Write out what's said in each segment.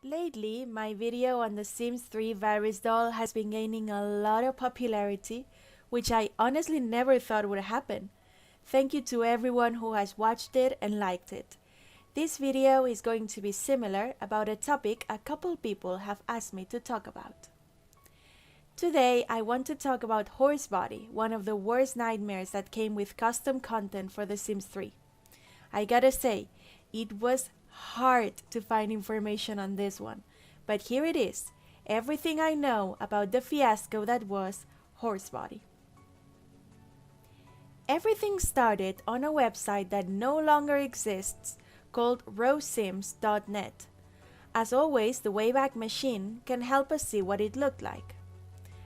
Lately, my video on the Sims 3 Virus doll has been gaining a lot of popularity, which I honestly never thought would happen. Thank you to everyone who has watched it and liked it. This video is going to be similar about a topic a couple people have asked me to talk about. Today, I want to talk about horse body, one of the worst nightmares that came with custom content for The Sims 3. I gotta say, it was hard to find information on this one, but here it is, everything I know about the fiasco that was horse body. Everything started on a website that no longer exists called rowsims.net. As always, the Wayback Machine can help us see what it looked like.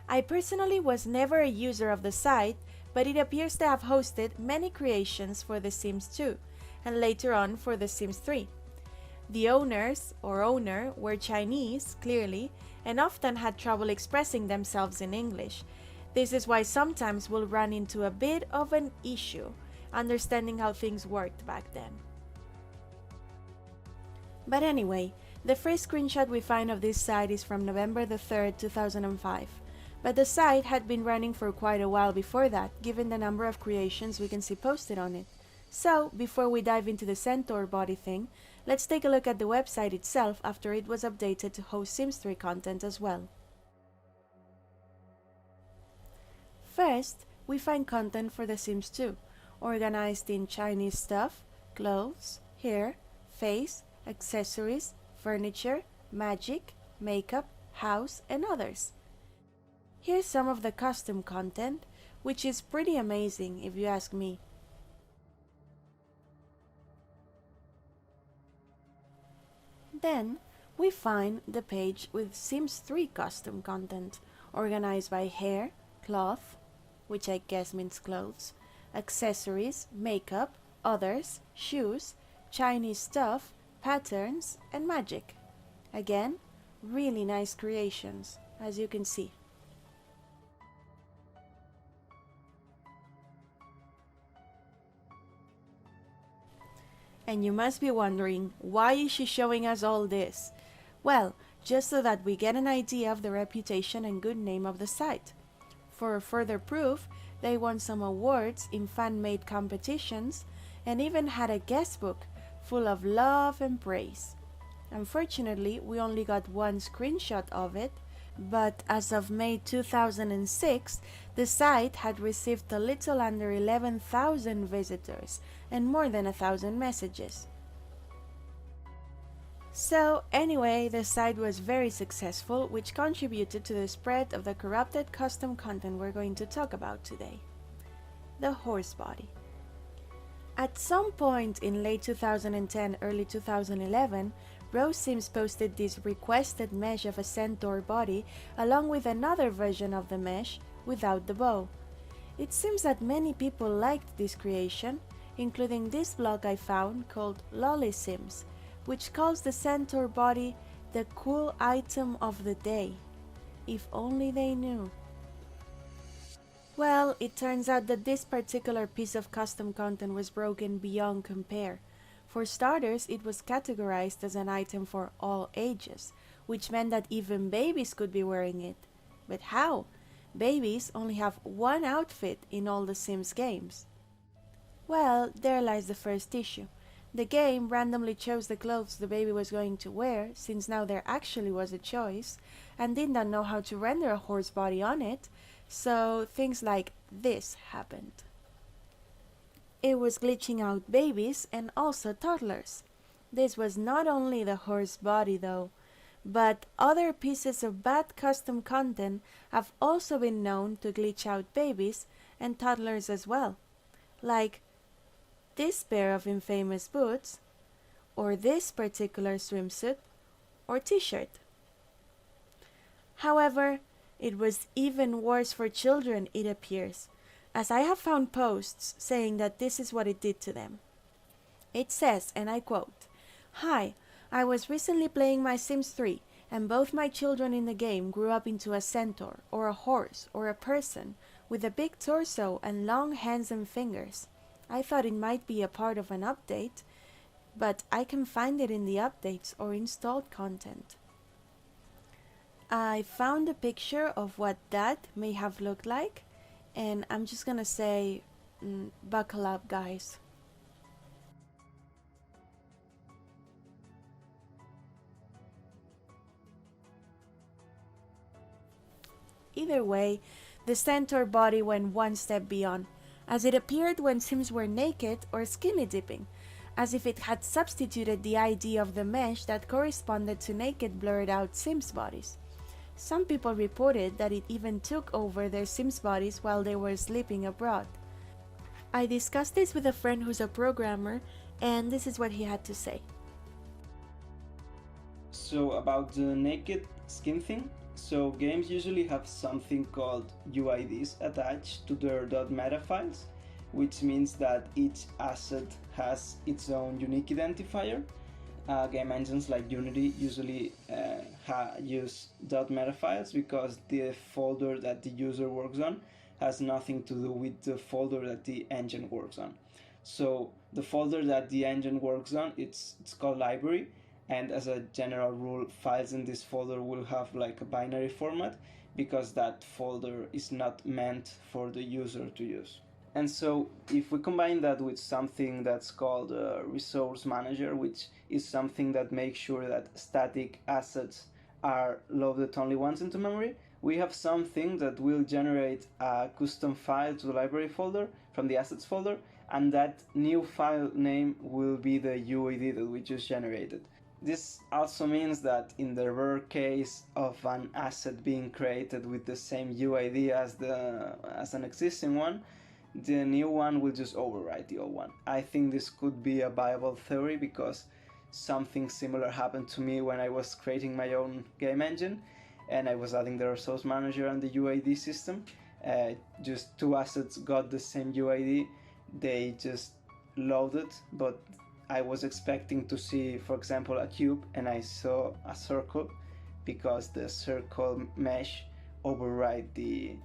I personally was never a user of the site, but it appears to have hosted many creations for The Sims 2, and later on for The Sims 3. The owners, or owner, were Chinese, clearly, and often had trouble expressing themselves in English. This is why sometimes we'll run into a bit of an issue understanding how things worked back then. But anyway, the first screenshot we find of this site is from November the 3rd, 2005. But the site had been running for quite a while before that, given the number of creations we can see posted on it. So, before we dive into the centaur body thing, let's take a look at the website itself after it was updated to host Sims 3 content as well. First, we find content for The Sims 2, organized in Chinese stuff, clothes, hair, face, accessories, furniture, magic, makeup, house, and others. Here's some of the custom content, which is pretty amazing if you ask me. Then, we find the page with Sims 3 custom content, organized by hair, cloth, which I guess means clothes, accessories, makeup, others, shoes, Chinese stuff, patterns, and magic. Again, really nice creations, as you can see. And you must be wondering, why is she showing us all this? Well, just so that we get an idea of the reputation and good name of the site. For further proof, they won some awards in fan-made competitions and even had a guest book full of love and praise. Unfortunately, we only got one screenshot of it, but as of May 2006, the site had received a little under 11,000 visitors and more than 1,000 messages. So anyway, the site was very successful, which contributed to the spread of the corrupted custom content we're going to talk about today. The horse body. At some point in late 2010, early 2011, Sims posted this requested mesh of a centaur body along with another version of the mesh without the bow. It seems that many people liked this creation, including this blog I found called Lolly Sims, which calls the centaur body the cool item of the day. If only they knew. Well, it turns out that this particular piece of custom content was broken beyond compare. For starters, it was categorized as an item for all ages, which meant that even babies could be wearing it. But how? Babies only have one outfit in all the Sims games. Well, there lies the first issue. The game randomly chose the clothes the baby was going to wear, since now there actually was a choice, and did not know how to render a horse body on it, so things like this happened. It was glitching out babies and also toddlers. This was not only the horse body though, but other pieces of bad custom content have also been known to glitch out babies and toddlers as well, like this pair of infamous boots, or this particular swimsuit or t-shirt. However, it was even worse for children, it appears, as I have found posts saying that this is what it did to them. It says, and I quote, "Hi, I was recently playing my Sims 3 and both my children in the game grew up into a centaur or a horse or a person with a big torso and long hands and fingers. I thought it might be a part of an update, but I can find it in the updates or installed content. I found a picture of what that may have looked like, and I'm just gonna say, buckle up, guys. Either way, the centaur body went one step beyond, as it appeared when Sims were naked or skinny dipping, as if it had substituted the idea of the mesh that corresponded to naked blurred out Sims bodies. Some people reported that it even took over their Sims bodies while they were sleeping abroad. I discussed this with a friend who's a programmer, and this is what he had to say. So about the naked skin thing, so games usually have something called UIDs attached to their .meta files, which means that each asset has its own unique identifier. Game engines like Unity usually use .meta files because the folder that the user works on has nothing to do with the folder that the engine works on. So the folder that the engine works on, it's called library, and as a general rule, files in this folder will have like a binary format because that folder is not meant for the user to use. And so if we combine that with something that's called a resource manager, which is something that makes sure that static assets are loaded only once into memory, we have something that will generate a custom file to the library folder from the assets folder, and that new file name will be the UID that we just generated. This also means that in the rare case of an asset being created with the same UID as an existing one, the new one will just override the old one. I think this could be a viable theory because something similar happened to me when I was creating my own game engine and I was adding the resource manager and the UID system. Just two assets got the same UID, they just loaded, but I was expecting to see, for example, a cube, and I saw a circle because the circle mesh override the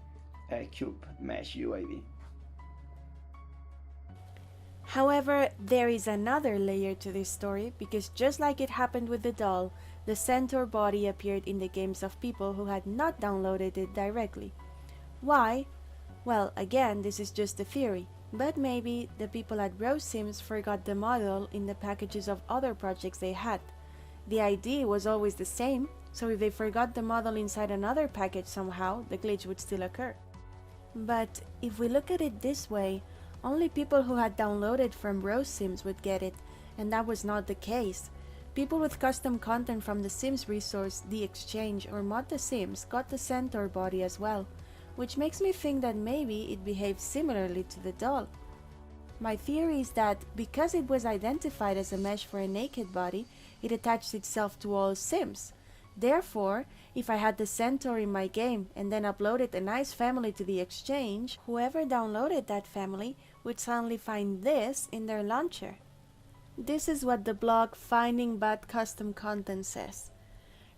cube mesh UID. However, there is another layer to this story because just like it happened with the doll, the centaur body appeared in the games of people who had not downloaded it directly. Why? Well, again, this is just a theory, but maybe the people at Rose Sims forgot the model in the packages of other projects they had. The ID was always the same, so if they forgot the model inside another package somehow, the glitch would still occur. But if we look at it this way, only people who had downloaded from Rose Sims would get it, and that was not the case. People with custom content from the Sims resource, The Exchange, or Mod the Sims got the centaur body as well, which makes me think that maybe it behaves similarly to the doll. My theory is that because it was identified as a mesh for a naked body, it attached itself to all Sims. Therefore, if I had the centaur in my game and then uploaded a nice family to the exchange, whoever downloaded that family would suddenly find this in their launcher. This is what the blog Finding Bad Custom Content says.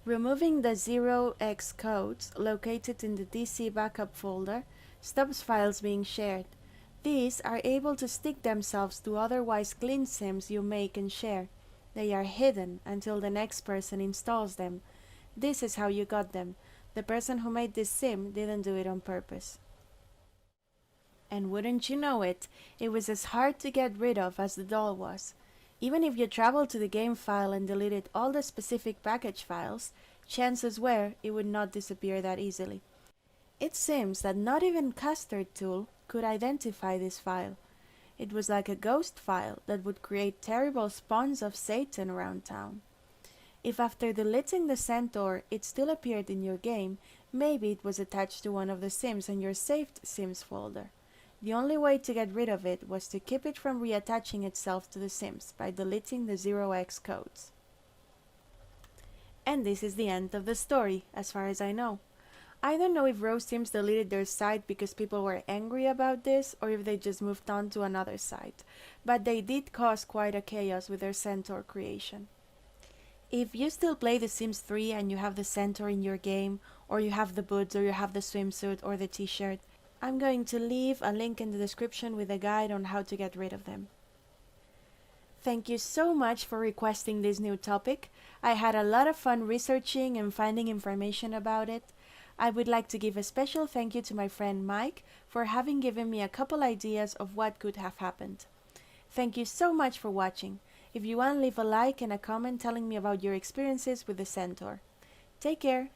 Removing the 0x codes located in the DC backup folder stops files being shared. These are able to stick themselves to otherwise clean sims you make and share. They are hidden until the next person installs them. This is how you got them. The person who made this sim didn't do it on purpose. And wouldn't you know it, it was as hard to get rid of as the doll was. Even if you traveled to the game file and deleted all the specific package files, chances were it would not disappear that easily. It seems that not even Custard Tool could identify this file. It was like a ghost file that would create terrible spawns of Satan around town. If after deleting the centaur it still appeared in your game, maybe it was attached to one of the sims in your saved sims folder. The only way to get rid of it was to keep it from reattaching itself to the sims by deleting the 0x codes. And this is the end of the story, as far as I know. I don't know if Rose Sims deleted their site because people were angry about this or if they just moved on to another site, but they did cause quite a chaos with their centaur creation. If you still play The Sims 3 and you have the centaur in your game, or you have the boots, or you have the swimsuit or the t-shirt, I'm going to leave a link in the description with a guide on how to get rid of them. Thank you so much for requesting this new topic. I had a lot of fun researching and finding information about it. I would like to give a special thank you to my friend Mike for having given me a couple ideas of what could have happened. Thank you so much for watching. If you want, leave a like and a comment telling me about your experiences with the centaur. Take care.